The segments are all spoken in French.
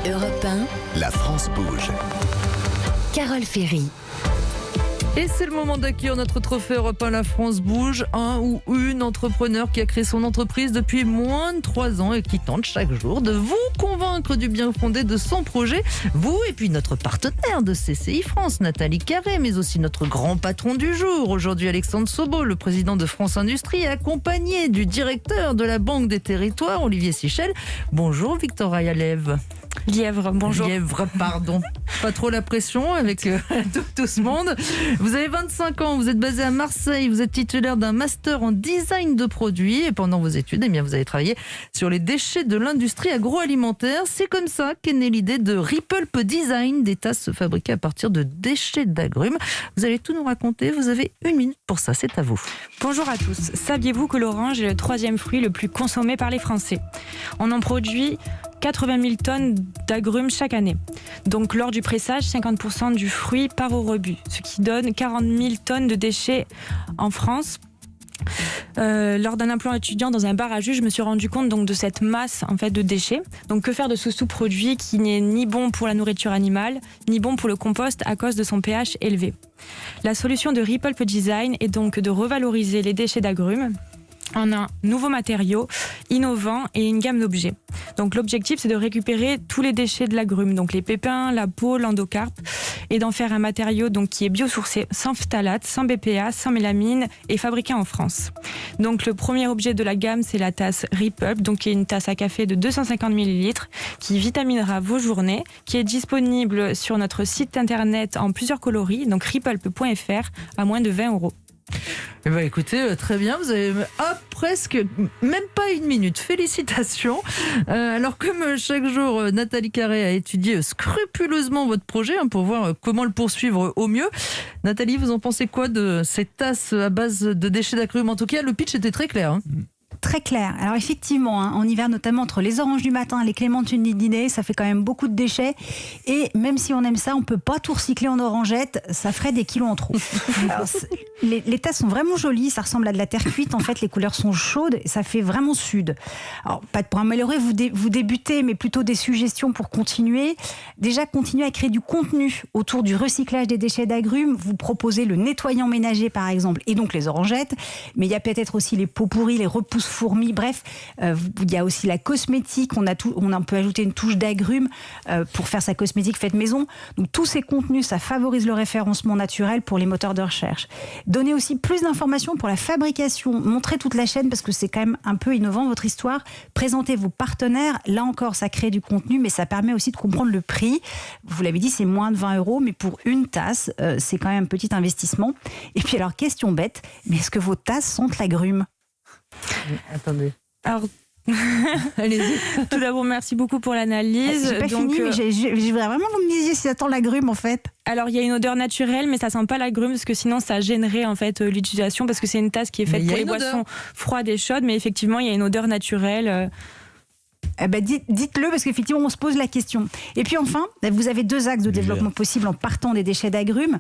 Europe 1, La France bouge. Carole Ferry. Et c'est le moment d'accueillir notre trophée Europe 1 La France bouge, un ou une entrepreneur qui a créé son entreprise depuis moins de 3 ans et qui tente chaque jour de vous convaincre du bien fondé de son projet. Vous et puis notre partenaire de CCI France, Nathalie Carré, mais aussi notre grand patron du jour, aujourd'hui Alexandre Sobo, le président de France Industrie, accompagné du directeur de la Banque des Territoires, Olivier Sichel. Bonjour Victoria Lièvre. Lièvre, bonjour. Lièvre, pardon. Pas trop la pression avec tout ce monde. Vous avez 25 ans, vous êtes basé à Marseille, vous êtes titulaire d'un master en design de produits et pendant vos études, vous avez travaillé sur les déchets de l'industrie agroalimentaire. C'est comme ça qu'est née l'idée de Ripulp Design, des tasses fabriquées à partir de déchets d'agrumes. Vous allez tout nous raconter, vous avez 1 minute pour ça, c'est à vous. Bonjour à tous. Saviez-vous que l'orange est le 3e fruit le plus consommé par les Français ? On en produit 80 000 tonnes d'agrumes chaque année. Donc lors du pressage, 50% du fruit part au rebut, ce qui donne 40 000 tonnes de déchets en France. Lors d'un emploi étudiant dans un bar à jus, je me suis rendu compte donc de cette masse en fait de déchets. Donc que faire de ce sous-produit qui n'est ni bon pour la nourriture animale, ni bon pour le compost à cause de son pH élevé. La solution de Ripulp Design est donc de revaloriser les déchets d'agrumes en un nouveau matériau innovant et une gamme d'objets. Donc l'objectif, c'est de récupérer tous les déchets de l'agrume, donc les pépins, la peau, l'endocarpe, et d'en faire un matériau donc qui est biosourcé, sans phtalates, sans BPA, sans mélamine et fabriqué en France. Donc le premier objet de la gamme, c'est la tasse Ripulp, donc qui est une tasse à café de 250 ml qui vitaminera vos journées, qui est disponible sur notre site internet en plusieurs coloris, donc ripulp.fr à moins de 20 €. Eh bien, écoutez, très bien, vous avez presque même pas 1 minute. Félicitations. Alors, comme chaque jour, Nathalie Carré a étudié scrupuleusement votre projet pour voir comment le poursuivre au mieux. Nathalie, vous en pensez quoi de ces tasses à base de déchets d'agrumes ? En tout cas, le pitch était très clair. Très clair. Alors effectivement, en hiver, notamment entre les oranges du matin, les clémentines du dîner, ça fait quand même beaucoup de déchets. Et même si on aime ça, on ne peut pas tout recycler en orangettes. Ça ferait des kilos en trop. Alors, les tasses sont vraiment jolies. Ça ressemble à de la terre cuite. En fait, les couleurs sont chaudes. Et ça fait vraiment sud. Alors, pas pour améliorer, vous débutez, mais plutôt des suggestions pour continuer. Déjà, continuer à créer du contenu autour du recyclage des déchets d'agrumes. Vous proposez le nettoyant ménager, par exemple, et donc les orangettes. Mais il y a peut-être aussi les pots pourris, les repousses fourmis, bref, il y a aussi la cosmétique, on peut ajouter une touche d'agrumes pour faire sa cosmétique faite maison. Donc tous ces contenus, ça favorise le référencement naturel pour les moteurs de recherche. Donnez aussi plus d'informations pour la fabrication, montrez toute la chaîne parce que c'est quand même un peu innovant votre histoire. Présentez vos partenaires, là encore ça crée du contenu, mais ça permet aussi de comprendre le prix. Vous l'avez dit, c'est moins de 20 €, mais pour une tasse, c'est quand même un petit investissement. Et puis alors, question bête, mais est-ce que vos tasses sentent l'agrume ? Attendez. Alors, allez-y. Tout d'abord, merci beaucoup pour l'analyse. J'ai pas fini, mais je voudrais vraiment que vous me disiez si ça sent l'agrume en fait. Alors, il y a une odeur naturelle, mais ça sent pas l'agrume parce que sinon ça gênerait en fait l'utilisation parce que c'est une tasse qui est faite pour les boissons froides et chaudes, mais effectivement, il y a une odeur naturelle. Dites-le parce qu'effectivement on se pose la question. Et puis enfin, vous avez 2 axes de développement possibles en partant des déchets d'agrumes.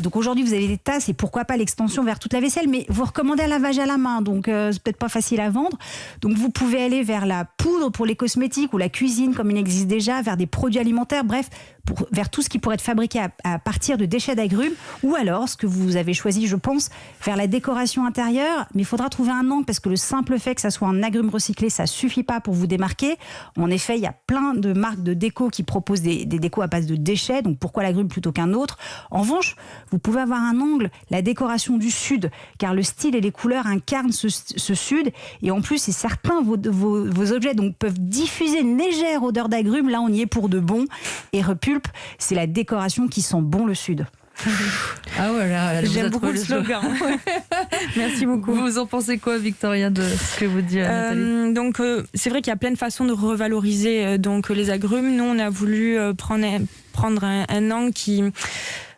Donc aujourd'hui vous avez des tasses et pourquoi pas l'extension vers toute la vaisselle, mais vous recommandez un lavage à la main, donc c'est peut-être pas facile à vendre. Donc vous pouvez aller vers la poudre pour les cosmétiques ou la cuisine comme il existe déjà, vers des produits alimentaires, bref, vers tout ce qui pourrait être fabriqué à partir de déchets d'agrumes, ou alors ce que vous avez choisi, je pense, vers la décoration intérieure, mais il faudra trouver un angle parce que le simple fait que ça soit un agrume recyclé, ça suffit pas pour vous démarquer. En effet, il y a plein de marques de déco qui proposent des décos à base de déchets, donc pourquoi l'agrume plutôt qu'un autre ? En revanche, vous pouvez avoir un angle, la décoration du sud, car le style et les couleurs incarnent ce sud, et en plus, c'est certain, vos objets donc, peuvent diffuser une légère odeur d'agrumes, là on y est pour de bon, et Ripulp, c'est la décoration qui sent bon le sud. Ah voilà, j'aime beaucoup le slogan. Merci beaucoup. Vous en pensez quoi, Victoria, de ce que vous dit Nathalie ? Donc c'est vrai qu'il y a plein de façons de revaloriser donc les agrumes. Nous, on a voulu prendre un angle qui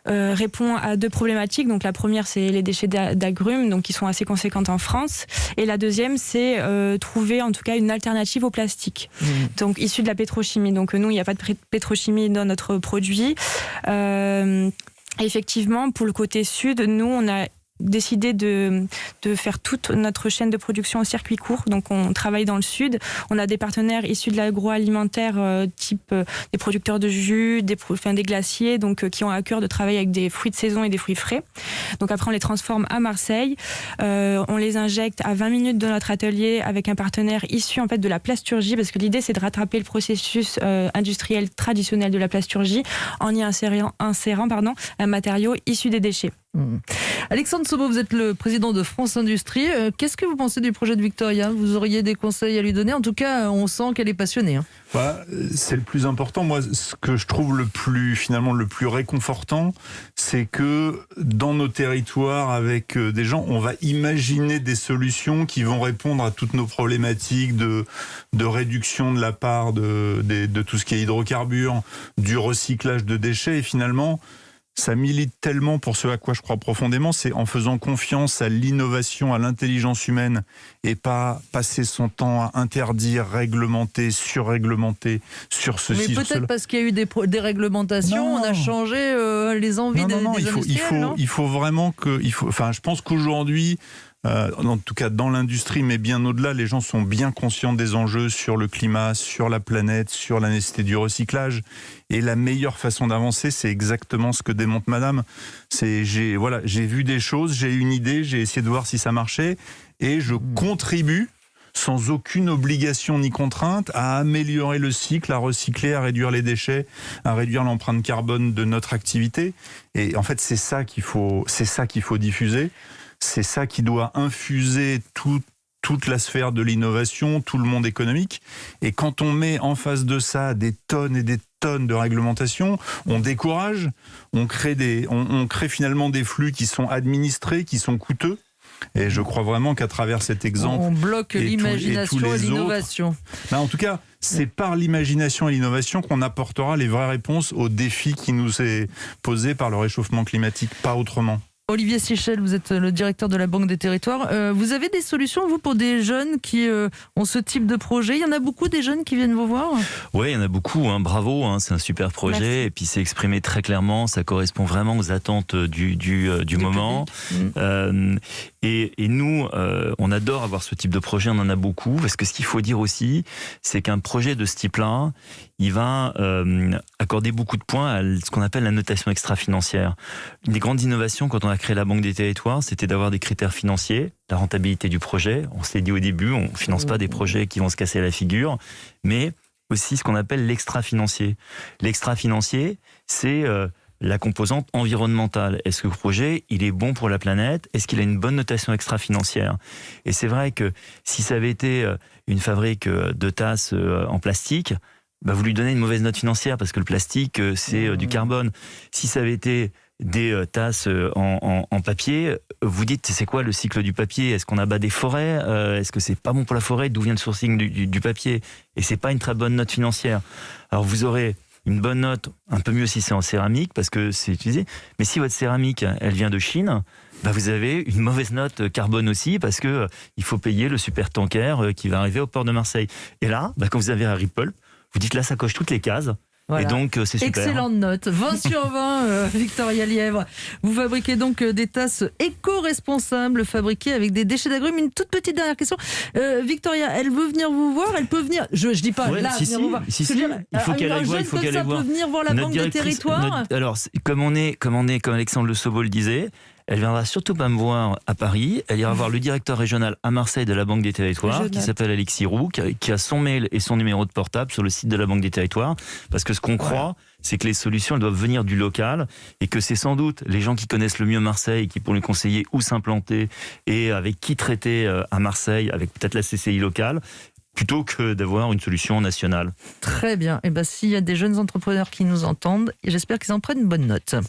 répond à 2 problématiques. Donc la première, c'est les déchets d'agrumes, donc qui sont assez conséquentes en France. Et la deuxième, c'est trouver en tout cas une alternative au plastique, donc issue de la pétrochimie. Donc nous, il n'y a pas de pétrochimie dans notre produit. Effectivement, pour le côté sud, nous, on a décidé de faire toute notre chaîne de production au circuit court. Donc on travaille dans le sud. On a des partenaires issus de l'agroalimentaire, type des producteurs de jus, des glaciers, donc qui ont à cœur de travailler avec des fruits de saison et des fruits frais. Donc après on les transforme à Marseille. On les injecte à 20 minutes de notre atelier avec un partenaire issu en fait de la plasturgie, parce que l'idée c'est de rattraper le processus industriel traditionnel de la plasturgie en y insérant un matériau issu des déchets. Alexandre Sobo, vous êtes le président de France Industrie. Qu'est-ce que vous pensez du projet de Victoria ? Vous auriez des conseils à lui donner ? En tout cas, on sent qu'elle est passionnée. C'est le plus important. Moi, ce que je trouve le plus réconfortant, c'est que dans nos territoires, avec des gens, on va imaginer des solutions qui vont répondre à toutes nos problématiques de réduction de la part de tout ce qui est hydrocarbures, du recyclage de déchets, et finalement, ça milite tellement pour ce à quoi je crois profondément, c'est en faisant confiance à l'innovation, à l'intelligence humaine, et pas passer son temps à interdire, réglementer, surréglementer sur ceci, mais sur cela. Peut-être parce qu'il y a eu des réglementations, on a changé les envies des industriels. Il faut vraiment que... je pense qu'aujourd'hui... en tout cas dans l'industrie, mais bien au-delà, les gens sont bien conscients des enjeux sur le climat, sur la planète, sur la nécessité du recyclage. Et la meilleure façon d'avancer, c'est exactement ce que démontre Madame. J'ai vu des choses, j'ai eu une idée, j'ai essayé de voir si ça marchait, et je contribue sans aucune obligation ni contrainte à améliorer le cycle, à recycler, à réduire les déchets, à réduire l'empreinte carbone de notre activité. Et en fait, c'est ça qu'il faut diffuser. C'est ça qui doit infuser toute la sphère de l'innovation, tout le monde économique. Et quand on met en face de ça des tonnes et des tonnes de réglementation, on décourage, on crée finalement des flux qui sont administrés, qui sont coûteux. Et je crois vraiment qu'à travers cet exemple... On bloque l'imagination et l'innovation. En tout cas, c'est par l'imagination et l'innovation qu'on apportera les vraies réponses aux défis qui nous est posé par le réchauffement climatique, pas autrement. Olivier Sichel, vous êtes le directeur de la Banque des Territoires. Vous avez des solutions, vous, pour des jeunes qui ont ce type de projet ? Il y en a beaucoup, des jeunes qui viennent vous voir ? Oui, il y en a beaucoup. Bravo, c'est un super projet. Merci. Et puis c'est exprimé très clairement. Ça correspond vraiment aux attentes du moment. Et nous, on adore avoir ce type de projet. On en a beaucoup. Parce que ce qu'il faut dire aussi, c'est qu'un projet de ce type-là, il va accorder beaucoup de points à ce qu'on appelle la notation extra-financière. Une des grandes innovations quand on a créé la Banque des Territoires, c'était d'avoir des critères financiers, la rentabilité du projet. On s'est dit au début, on ne finance pas des projets qui vont se casser la figure, mais aussi ce qu'on appelle l'extra-financier. L'extra-financier, c'est la composante environnementale. Est-ce que le projet, il est bon pour la planète ? Est-ce qu'il a une bonne notation extra-financière ? Et c'est vrai que si ça avait été une fabrique de tasses en plastique, vous lui donnez une mauvaise note financière parce que le plastique, c'est du carbone. Si ça avait été des tasses en papier, vous dites c'est quoi le cycle du papier ? Est-ce qu'on abat des forêts ? Est-ce que c'est pas bon pour la forêt ? D'où vient le sourcing du papier ? Et c'est pas une très bonne note financière. Alors vous aurez une bonne note, un peu mieux si c'est en céramique parce que c'est utilisé. Mais si votre céramique, elle vient de Chine, vous avez une mauvaise note carbone aussi parce que il faut payer le super tanker qui va arriver au port de Marseille. Et là, quand vous avez un Ripple, vous dites là ça coche toutes les cases. Voilà. Et donc, c'est super. Excellente note. 20 sur 20, Victoria Lièvre. Vous fabriquez donc des tasses éco-responsables fabriquées avec des déchets d'agrumes. Une toute petite dernière question. Victoria, elle veut venir vous voir, elle peut venir. Je dis pas venir vous voir. Il faut qu'elle aille voir. Il faut qu'elle aille voir. Peut venir voir la Banque des Territoires. Alors, comme Alexandre Le Sobol le disait, elle viendra surtout pas me voir à Paris. Elle ira voir le directeur régional à Marseille de la Banque des Territoires, qui s'appelle Alexis Roux, qui a son mail et son numéro de portable sur le site de la Banque des Territoires. Parce que ce qu'on croit, c'est que les solutions elles doivent venir du local et que c'est sans doute les gens qui connaissent le mieux Marseille qui pourront lui conseiller où s'implanter et avec qui traiter à Marseille, avec peut-être la CCI locale, plutôt que d'avoir une solution nationale. Très bien. Et s'il y a des jeunes entrepreneurs qui nous entendent, j'espère qu'ils en prennent une bonne note.